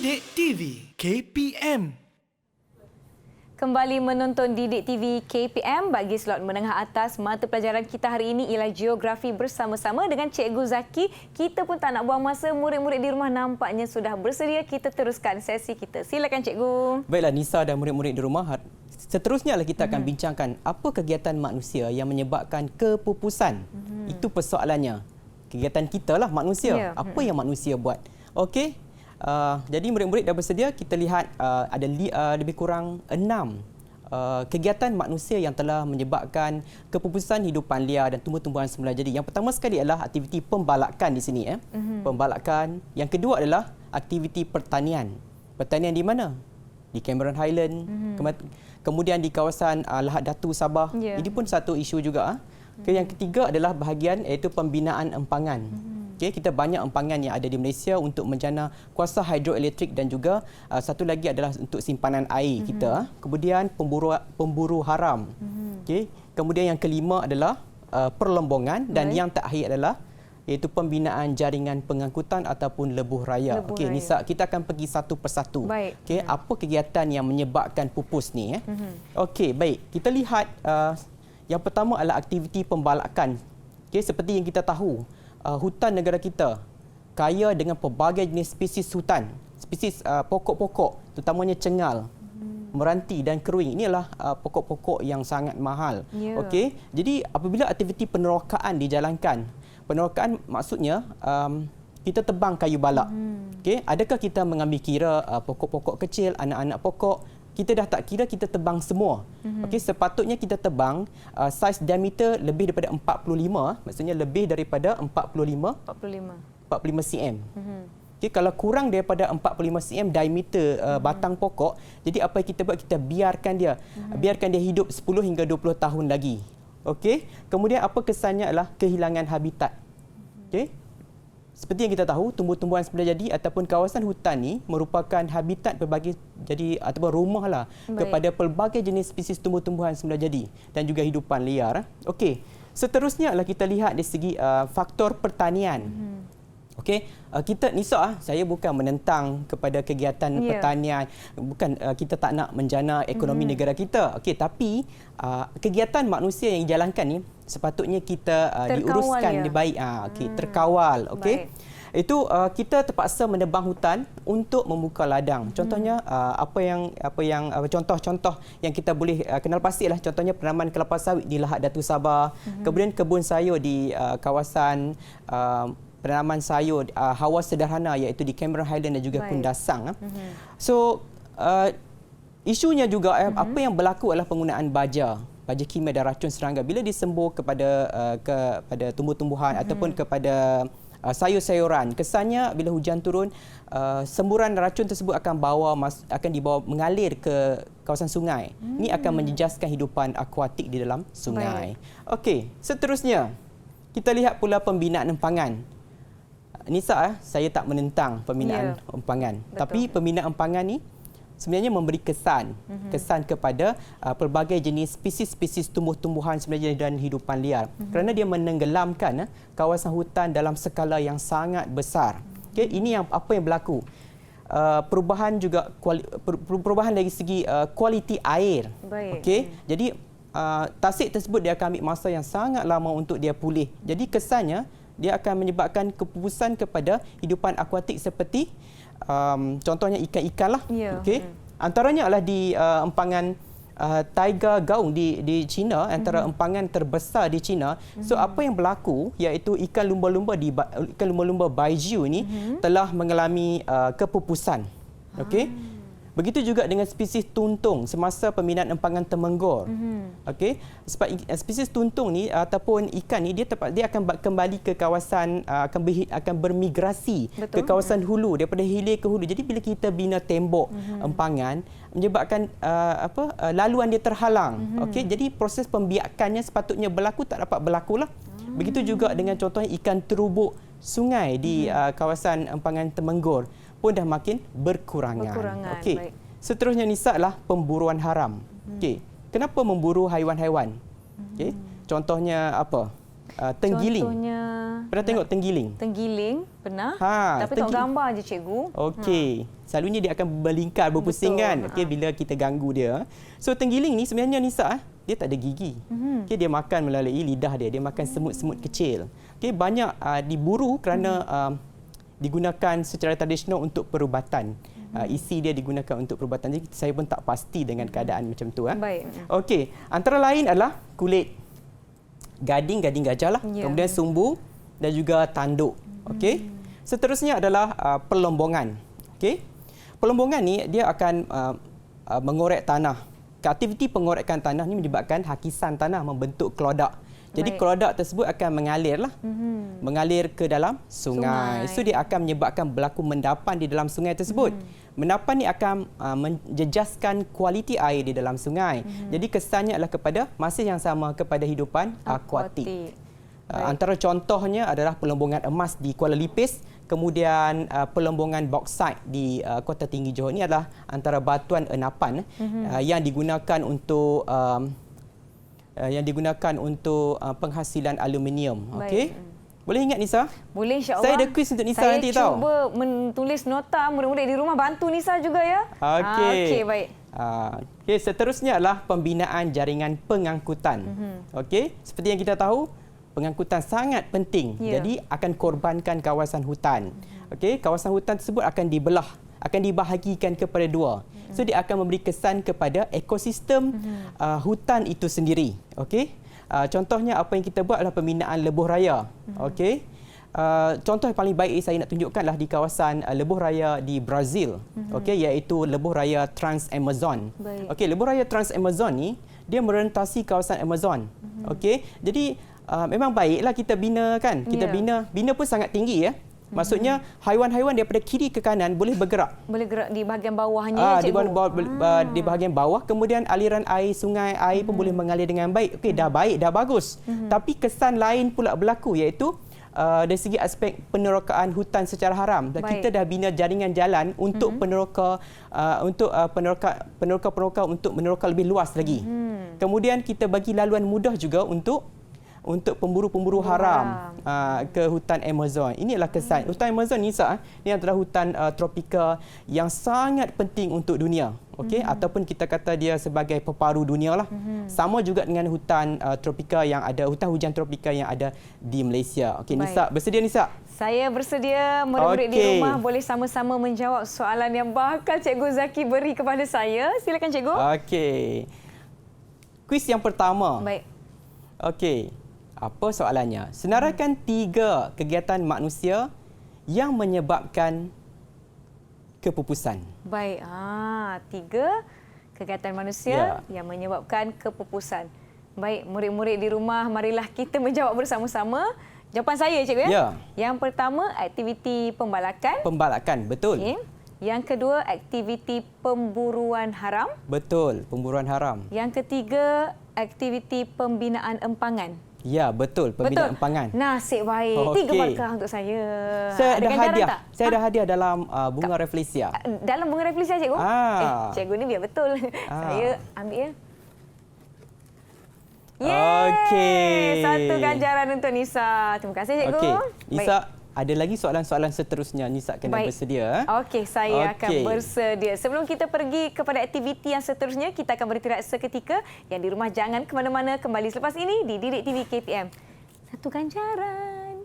Didik TV KPM. Kembali menonton Didik TV KPM bagi slot menengah atas. Mata pelajaran kita hari ini ialah geografi bersama-sama dengan Cikgu Zaki. Kita pun tak nak buang masa, murid-murid di rumah nampaknya sudah bersedia. Kita teruskan sesi kita. Silakan Cikgu. Baiklah Nisa dan murid-murid di rumah. Seterusnya kita akan bincangkan apa kegiatan manusia yang menyebabkan kepupusan. Itu persoalannya. Kegiatan kita lah manusia. Apa yang manusia buat? Okey. Jadi murid-murid dah bersedia, kita lihat ada lebih kurang 6 kegiatan manusia yang telah menyebabkan kepupusan hidupan liar dan tumbuh-tumbuhan semula jadi. Yang pertama sekali adalah aktiviti pembalakan di sini. Pembalakan. Yang kedua adalah aktiviti pertanian. Pertanian di mana? Di Cameron Highland. Kemudian di kawasan Lahad Datu, Sabah. Ini pun satu isu juga. Yang ketiga adalah bahagian iaitu pembinaan empangan. Okay, kita banyak empangan yang ada di Malaysia untuk menjana kuasa hidroelektrik dan juga satu lagi adalah untuk simpanan air kita. Kemudian pemburu haram. Okay. Kemudian yang kelima adalah perlombongan dan yang terakhir adalah iaitu pembinaan jaringan pengangkutan ataupun lebuh raya. Okey, Nisa, kita akan pergi satu persatu. Okey, apa kegiatan yang menyebabkan pupus ni? Okey, baik. Kita lihat yang pertama adalah aktiviti pembalakan. Okey, seperti yang kita tahu, hutan negara kita kaya dengan pelbagai jenis spesies hutan, spesies pokok-pokok, terutamanya cengal, meranti dan keruing. Ini adalah pokok-pokok yang sangat mahal. Okey, jadi apabila aktiviti penerokaan dijalankan, penerokaan maksudnya kita tebang kayu balak. Okey, adakah kita mengambil kira pokok-pokok kecil, anak-anak pokok? Kita dah tak kira, kita tebang semua. Okey, sepatutnya kita tebang saiz diameter lebih daripada 45, maksudnya lebih daripada 45 cm. Okey, kalau kurang daripada 45 cm diameter batang pokok, jadi apa yang kita buat, kita biarkan dia hidup 10 hingga 20 tahun lagi. Okey, kemudian apa kesannya adalah kehilangan habitat. Okey, seperti yang kita tahu, tumbuh-tumbuhan semula jadi ataupun kawasan hutan ni merupakan habitat pelbagai jadi ataupun rumahlah kepada pelbagai jenis spesies tumbuh-tumbuhan semula jadi dan juga hidupan liar. Okey, seterusnya adalah kita lihat dari segi faktor pertanian. Okey, kita Nisa, saya bukan menentang kepada kegiatan pertanian, bukan kita tak nak menjana ekonomi negara kita. Okey, tapi kegiatan manusia yang dijalankan ni sepatutnya kita diuruskan lebih baik. Okey, terkawal. Okey. Itu kita terpaksa menebang hutan untuk membuka ladang. Contohnya contoh-contoh yang kita boleh kenal pastilah, contohnya penanaman kelapa sawit di Lahad Datu, Sabah. Kemudian kebun sayur di kawasan penanaman sayur hawa sederhana iaitu di Cameron Highland dan juga Kundasang. So isunya juga apa yang berlaku adalah penggunaan baja kimia dan racun serangga bila disembur kepada tumbuh-tumbuhan ataupun kepada sayur-sayuran. Kesannya bila hujan turun, semburan racun tersebut akan dibawa mengalir ke kawasan sungai. Ini akan menjejaskan hidupan akuatik di dalam sungai. Okey, seterusnya kita lihat pula pembinaan empangan. Nisa, saya tak menentang pembinaan empangan. Tapi pembinaan empangan ni sebenarnya memberi kesan kepada pelbagai jenis spesies-spesies tumbuh-tumbuhan sebenarnya dan hidupan liar. Kerana dia menenggelamkan kawasan hutan dalam skala yang sangat besar. Okay, ini apa yang berlaku. Perubahan dari segi kualiti air. Okay, jadi tasik tersebut dia akan ambil masa yang sangat lama untuk dia pulih. Jadi kesannya dia akan menyebabkan kepupusan kepada hidupan akuatik seperti contohnya ikan-ikan lah. Okay. Antaranya adalah di empangan Taiga Gaung di China, antara empangan terbesar di China. So apa yang berlaku iaitu ikan lumba-lumba Baijiu ini telah mengalami kepupusan. Okey. Begitu juga dengan spesies tuntung semasa pembinaan empangan Temenggor. Okey, sebab spesies tuntung ni ataupun ikan ni dia akan kembali ke kawasan akan bermigrasi ke kawasan hulu, daripada hilir ke hulu. Jadi bila kita bina tembok empangan menyebabkan laluan dia terhalang. Okey, jadi proses pembiakannya sepatutnya berlaku tak dapat berlakulah. Begitu juga dengan contohnya ikan terubuk sungai di kawasan empangan Temenggor pun dah makin berkurangan. Okey. Seterusnya Nisa adalah pemburuan haram. Okey. Kenapa memburu haiwan-haiwan? Okey. Contohnya apa? Tenggiling. Contohnya Pernah tengok tenggiling? Tenggiling, pernah. Tapi tengok tenggiling. gambar je cikgu. Okey. Selalunya dia akan berlingkar, berpusing kan. Okey, bila kita ganggu dia. So tenggiling ni sebenarnya Nisa, dia tak ada gigi. Okey, dia makan melalui lidah dia. Dia makan semut-semut kecil. Okey, banyak diburu kerana digunakan secara tradisional untuk perubatan. Isi dia digunakan untuk perubatan. Jadi saya pun tak pasti dengan keadaan macam tu. Baik. Okey, antara lain adalah kulit gading gajah lah. Kemudian sumbu dan juga tanduk. Okey. Seterusnya adalah pelombongan. Okey. Pelombongan ni dia akan mengorek tanah. Aktiviti pengorekan tanah ni menyebabkan hakisan tanah membentuk kelodak. Jadi kelodak tersebut akan mengalir lah. Mengalir ke dalam sungai. So dia akan menyebabkan berlaku mendapan di dalam sungai tersebut. Mendapan ni akan menjejaskan kualiti air di dalam sungai. Jadi kesannya adalah kepada masih yang sama kepada hidupan akuatik. Antara contohnya adalah pelombongan emas di Kuala Lipis, kemudian pelombongan bauxite di Kota Tinggi Johor. Ini adalah antara batuan enapan yang digunakan untuk penghasilan aluminium. Okey. Boleh ingat Nisa? Boleh, insya-Allah. Saya ada kuis untuk Nisa nanti tahu. Saya cuba menulis nota, murid-murid di rumah bantu Nisa juga ya. Okey. Okey, baik. Okey, seterusnya adalah pembinaan jaringan pengangkutan. Okey, seperti yang kita tahu, pengangkutan sangat penting. Jadi akan korbankan kawasan hutan. Okey, kawasan hutan tersebut akan dibelah, akan dibahagikan kepada dua. So dia akan memberi kesan kepada ekosistem hutan itu sendiri. Okey. Contohnya apa yang kita buat adalah pembinaan lebuh raya. Okey. Contoh yang paling baik saya nak tunjukkanlah di kawasan lebuh raya di Brazil. Okey, iaitu lebuh raya Trans Amazon. Okey, lebuh raya Trans Amazon ni dia merentasi kawasan Amazon. Okey. Jadi memang baiklah kita bina kan. Kita bina pun sangat tinggi ya. Maksudnya haiwan-haiwan daripada kiri ke kanan boleh bergerak. Boleh gerak di bahagian bawahnya di bahagian bawah. Kemudian aliran air, sungai air pun boleh mengalir dengan baik. Okey, dah baik, dah bagus. Tapi kesan lain pula berlaku iaitu dari segi aspek penerokaan hutan secara haram. Kita dah bina jaringan jalan untuk peneroka untuk meneroka lebih luas lagi. Kemudian kita bagi laluan mudah juga untuk pemburu-pemburu haram ke hutan Amazon. Ini adalah kesan. Hutan Amazon ni ini adalah hutan tropika yang sangat penting untuk dunia. Okey, ataupun kita kata dia sebagai peparu dunia lah. Sama juga dengan hutan tropika yang ada, hutan hujan tropika yang ada di Malaysia. Okey, Nisa, bersedia Nisa? Saya bersedia. Murid-murid di rumah boleh sama-sama menjawab soalan yang bakal Cikgu Zaki beri kepada saya. Silakan Cikgu. Okey. Kuis yang pertama. Baik. Okey. Apa soalannya? Senaraikan 3 kegiatan manusia yang menyebabkan kepupusan. Baik. 3 kegiatan manusia yang menyebabkan kepupusan. Baik, murid-murid di rumah, marilah kita menjawab bersama-sama. Jawapan saya, Cikgu ya? Yang pertama, aktiviti pembalakan. Pembalakan, betul. Okay. Yang kedua, aktiviti pemburuan haram. Betul, pemburuan haram. Yang ketiga, aktiviti pembinaan empangan. Ya, betul. Pembinaan empangan. Nasib baik. 3 markah untuk saya. Saya ada hadiah. Tak? Saya ada hadiah dalam bunga Rafflesia. Dalam bunga Rafflesia, Cikgu? Cikgu ni biar betul. Saya ambil ya. Okey. 1 ganjaran untuk Nisa. Terima kasih, Cikgu. Okey. Nisa, ada lagi soalan-soalan seterusnya. Nisa kena bersedia. Okey, saya akan bersedia. Sebelum kita pergi kepada aktiviti yang seterusnya, kita akan beristirahat seketika. Yang di rumah jangan ke mana-mana. Kembali selepas ini di Didik TV KPM. 1 ganjaran.